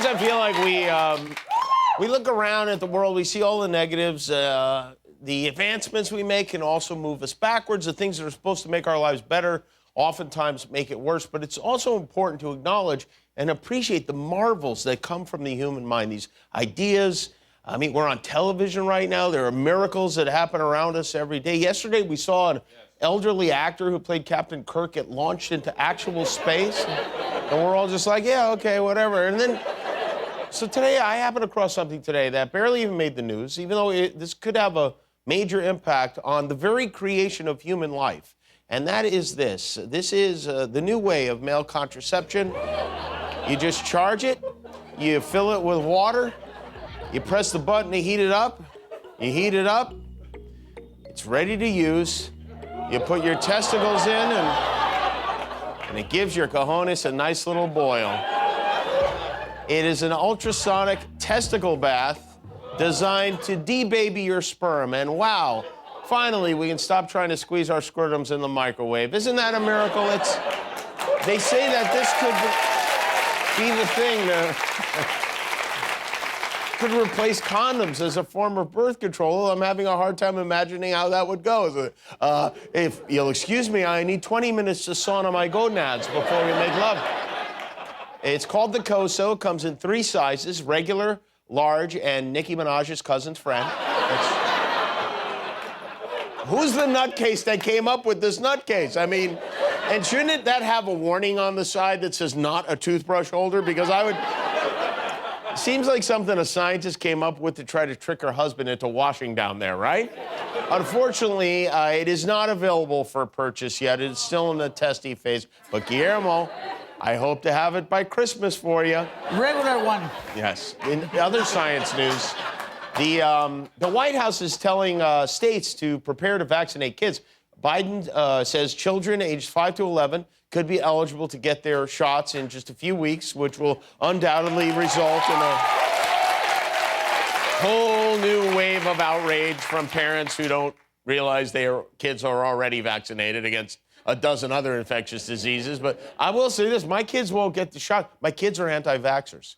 Sometimes I feel like we look around at the world, we see all the negatives. The advancements we make can also move us backwards. The things that are supposed to make our lives better oftentimes make it worse. But it's also important to acknowledge and appreciate the marvels that come from the human mind, these ideas. I mean, we're on television right now. There are miracles that happen around us every day. Yesterday, we saw an elderly actor who played Captain Kirk get launched into actual space. And we're all just like, yeah, okay, whatever. And then, so today, I happened across something today that barely even made the news, even though this could have a major impact on the very creation of human life. And that is this. This is the new way of male contraception. You just charge it, you fill it with water, you press the button to heat it up, you heat it up, it's ready to use. You put your testicles in, and it gives your cojones a nice little boil. It is an ultrasonic testicle bath designed to de-baby your sperm. And wow, finally, we can stop trying to squeeze our scrotums in the microwave. Isn't that a miracle? They say that this could be the thing that could replace condoms as a form of birth control. I'm having a hard time imagining how that would go. If you'll excuse me, I need 20 minutes to sauna my gonads before we make love. It's called the Coso. It comes in 3 sizes, regular, large, and Nicki Minaj's cousin's friend. Who's the nutcase that came up with this nutcase? I mean, and shouldn't that have a warning on the side that says not a toothbrush holder? Because seems like something a scientist came up with to try to trick her husband into washing down there, right? Unfortunately, it is not available for purchase yet. It's still in the testing phase. But Guillermo, I hope to have it by Christmas for you. Regular one. Yes. In other science news, the White House is telling states to prepare to vaccinate kids. Biden says children aged 5 to 11 could be eligible to get their shots in just a few weeks, which will undoubtedly result in a whole new wave of outrage from parents who don't realize their kids are already vaccinated against a dozen other infectious diseases. But I will say this, my kids won't get the shot. My kids are anti-vaxxers.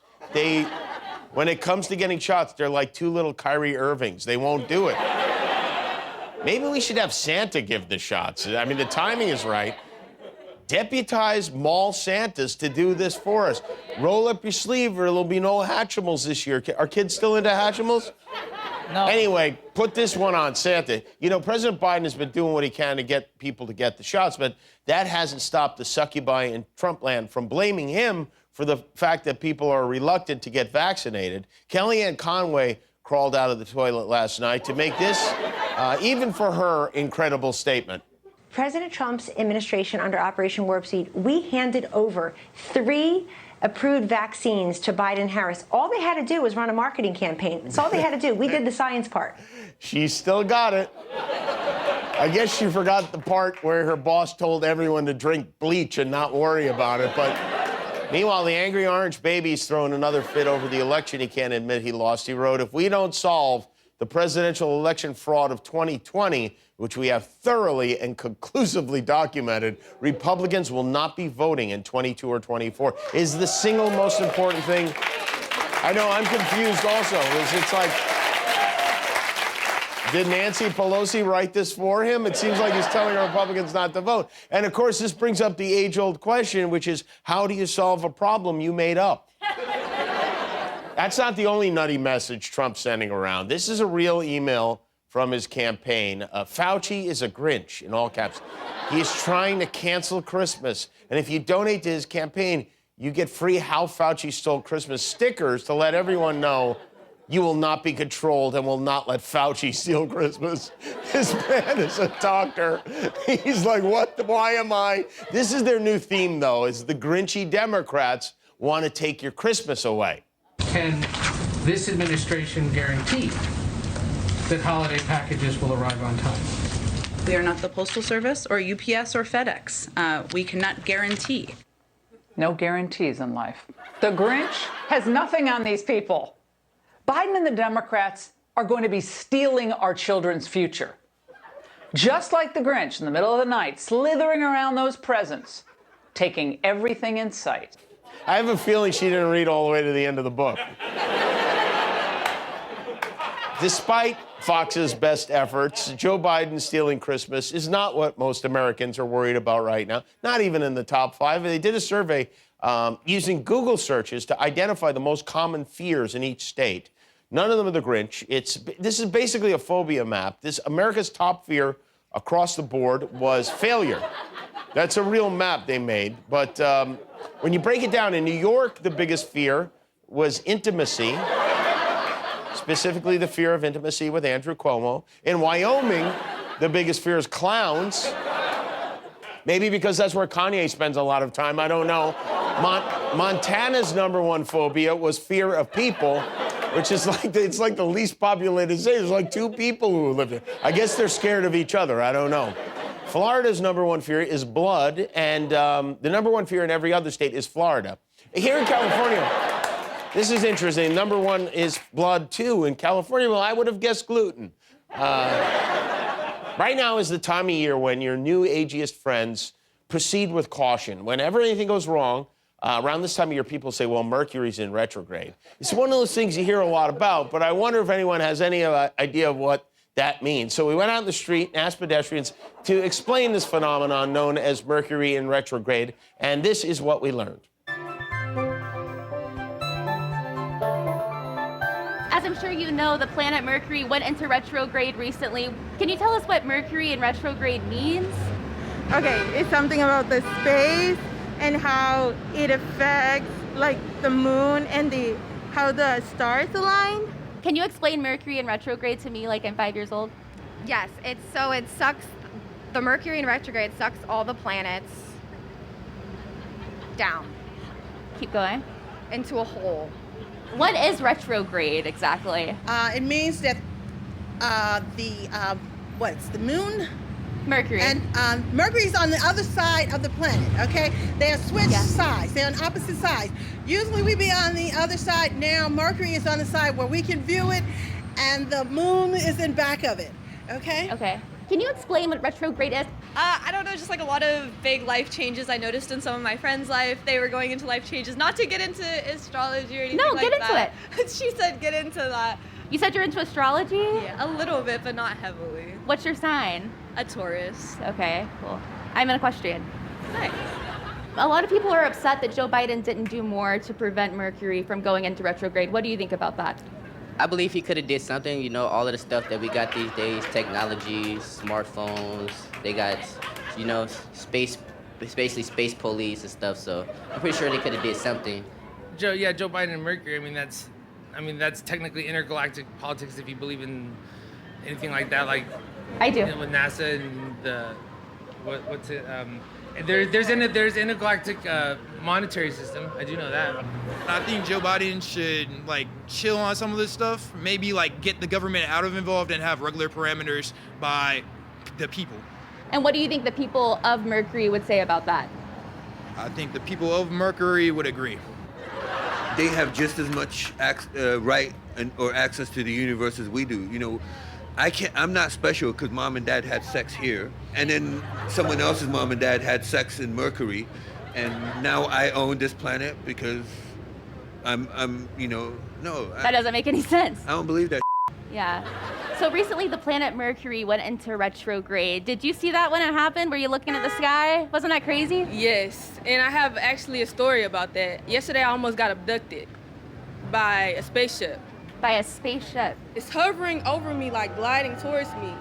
When it comes to getting shots, they're like 2 little Kyrie Irvings. They won't do it. Maybe we should have Santa give the shots. I mean, the timing is right. Deputize mall Santas to do this for us. Roll up your sleeve or there'll be no Hatchimals this year. Are kids still into Hatchimals? No. Anyway, put this one on Santa. You know, President Biden has been doing what he can to get people to get the shots, but that hasn't stopped the succubi in Trump land from blaming him for the fact that people are reluctant to get vaccinated. Kellyanne Conway crawled out of the toilet last night to make this, even for her, incredible statement. President Trump's administration under Operation Warp Speed, we handed over 3 approved vaccines to Biden-Harris. All they had to do was run a marketing campaign. That's all they had to do. We did the science part. She still got it. I guess she forgot the part where her boss told everyone to drink bleach and not worry about it. But meanwhile, the angry orange baby's throwing another fit over the election he can't admit he lost. He wrote, if we don't solve the presidential election fraud of 2020, which we have thoroughly and conclusively documented, Republicans will not be voting in 22 or 24, is the single most important thing. I know, I'm confused also. It's like, did Nancy Pelosi write this for him? It seems like he's telling Republicans not to vote. And of course, this brings up the age-old question, which is, how do you solve a problem you made up? That's not the only nutty message Trump's sending around. This is a real email from his campaign. Fauci is a Grinch, in all caps. He's trying to cancel Christmas. And if you donate to his campaign, you get free How Fauci Stole Christmas stickers to let everyone know you will not be controlled and will not let Fauci steal Christmas. This man is a doctor. He's like, what? Why am I? This is their new theme, though, is the Grinchy Democrats want to take your Christmas away. Can this administration guarantee that holiday packages will arrive on time? We are not the Postal Service or UPS or FedEx. We cannot guarantee. No guarantees in life. The Grinch has nothing on these people. Biden and the Democrats are going to be stealing our children's future. Just like the Grinch in the middle of the night, slithering around those presents, taking everything in sight. I have a feeling she didn't read all the way to the end of the book. Despite Fox's best efforts, Joe Biden stealing Christmas is not what most Americans are worried about right now, not even in the top 5. They did a survey using Google searches to identify the most common fears in each state. None of them are the Grinch. This is basically a phobia map. America's top fear across the board was failure. That's a real map they made. But when you break it down, in New York, the biggest fear was intimacy. Specifically, the fear of intimacy with Andrew Cuomo. In Wyoming, the biggest fear is clowns. Maybe because that's where Kanye spends a lot of time, I don't know. Montana's #1 phobia was fear of people, which is it's like the least populated state. There's like 2 people who live there. I guess they're scared of each other, I don't know. Florida's #1 fear is blood, and the #1 fear in every other state is Florida. Here in California, this is interesting. #1 is blood, too. In California, well, I would have guessed gluten. Right now is the time of year when your new ageist friends proceed with caution. Whenever anything goes wrong, around this time of year, people say, well, Mercury's in retrograde. It's one of those things you hear a lot about, but I wonder if anyone has any idea of what that means. So we went out in the street and asked pedestrians to explain this phenomenon known as Mercury in retrograde, and this is what we learned. As I'm sure you know, the planet Mercury went into retrograde recently. Can you tell us what Mercury in retrograde means? Okay, it's something about the space and how it affects like the moon and how the stars align. Can you explain Mercury in retrograde to me like I'm 5 years old? Yes, it sucks, the Mercury in retrograde sucks all the planets down Keep going. into a hole. What is retrograde exactly? It means that the moon Mercury. and Mercury's on the other side of the planet, okay? They're switched sides. They're on opposite sides. Usually we be on the other side. Now Mercury is on the side where we can view it, and the moon is in back of it, okay? Okay. Can you explain what retrograde is? I don't know, just like a lot of big life changes I noticed in some of my friends' life. They were going into life changes. Not to get into astrology or anything No, like get into that. She said get into that. You said you're into astrology? Yeah, a little bit, but not heavily. What's your sign? A Taurus. Okay, cool. I'm an equestrian. Nice. A lot of people are upset that Joe Biden didn't do more to prevent Mercury from going into retrograde. What do you think about that? I believe he could have did something. You know, all of the stuff that we got these days, technology, smartphones, they got, you know, basically space police and stuff. So I'm pretty sure they could have did something. Joe Biden and Mercury. I mean, that's technically intergalactic politics if you believe in anything like that. Like I do. With NASA and the what's it? There's intergalactic monetary system. I do know that. I think Joe Biden should like chill on some of this stuff. Maybe like get the government out of involved and have regular parameters by the people. And what do you think the people of Mercury would say about that? I think the people of Mercury would agree. They have just as much right or access to the universe as we do. You know, I'm not special because mom and dad had sex here, and then someone else's mom and dad had sex in Mercury, and now I own this planet because I'm no. That doesn't make any sense. I don't believe that. Yeah. So recently the planet Mercury went into retrograde. Did you see that when it happened? Were you looking at the sky? Wasn't that crazy? Yes, and I have actually a story about that. Yesterday I almost got abducted by a spaceship. By a spaceship? It's hovering over me, like gliding towards me.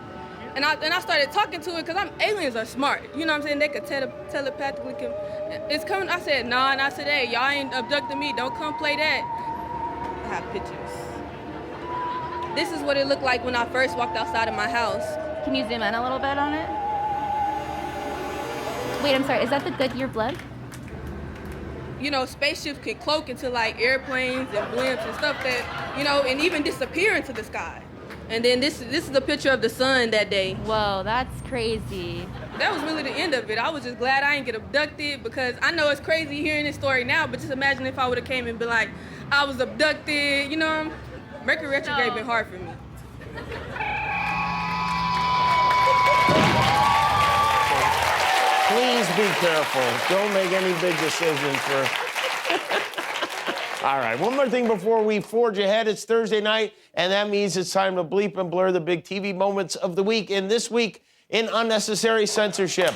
And I started talking to it because aliens are smart. You know what I'm saying? They could telepathically it's coming. I said, nah, and I said, hey, y'all ain't abducting me. Don't come play that. I have pictures. This is what it looked like when I first walked outside of my house. Can you zoom in a little bit on it? Wait, I'm sorry, is that the Goodyear blimp? You know, spaceships can cloak into like airplanes and blimps and stuff that, you know, and even disappear into the sky. And then this is a picture of the sun that day. Whoa, that's crazy. That was really the end of it. I was just glad I didn't get abducted because I know it's crazy hearing this story now, but just imagine if I would have came and been like, I was abducted, you know? Mercury retrograde been hard for me. Please be careful. Don't make any big decisions for All right, one more thing before we forge ahead. It's Thursday night, and that means it's time to bleep and blur the big TV moments of the week. And this week in Unnecessary Censorship.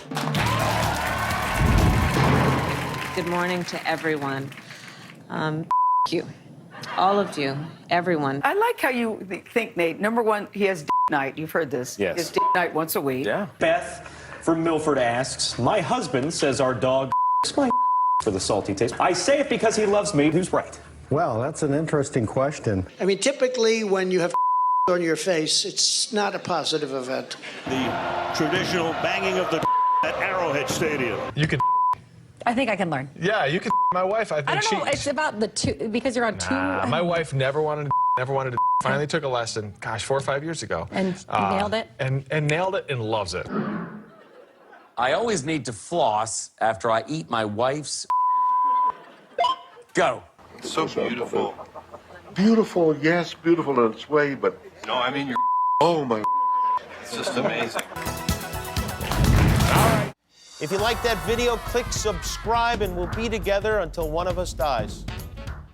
Good morning to everyone. You. All of you, everyone. I like how you think, Nate. Number one, he has night. You've heard this. Yes. He has night once a week. Yeah. Beth from Milford asks, my husband says our dog my for the salty taste. I say it because he loves me. Who's right? Well, that's an interesting question. I mean, typically when you have on your face, it's not a positive event. The traditional banging of the at Arrowhead Stadium. You can. I think I can learn. Yeah, you can. My wife, I think I don't know. It's about the two because you're on two. My wife never wanted to. Finally took a lesson. Gosh, 4 or 5 years ago. And nailed it. And nailed it and loves it. I always need to floss after I eat my wife's. Go. So beautiful. Beautiful, yes, beautiful in its way, but no, I mean your. Oh my. It's just amazing. If you like that video, click subscribe, and we'll be together until one of us dies.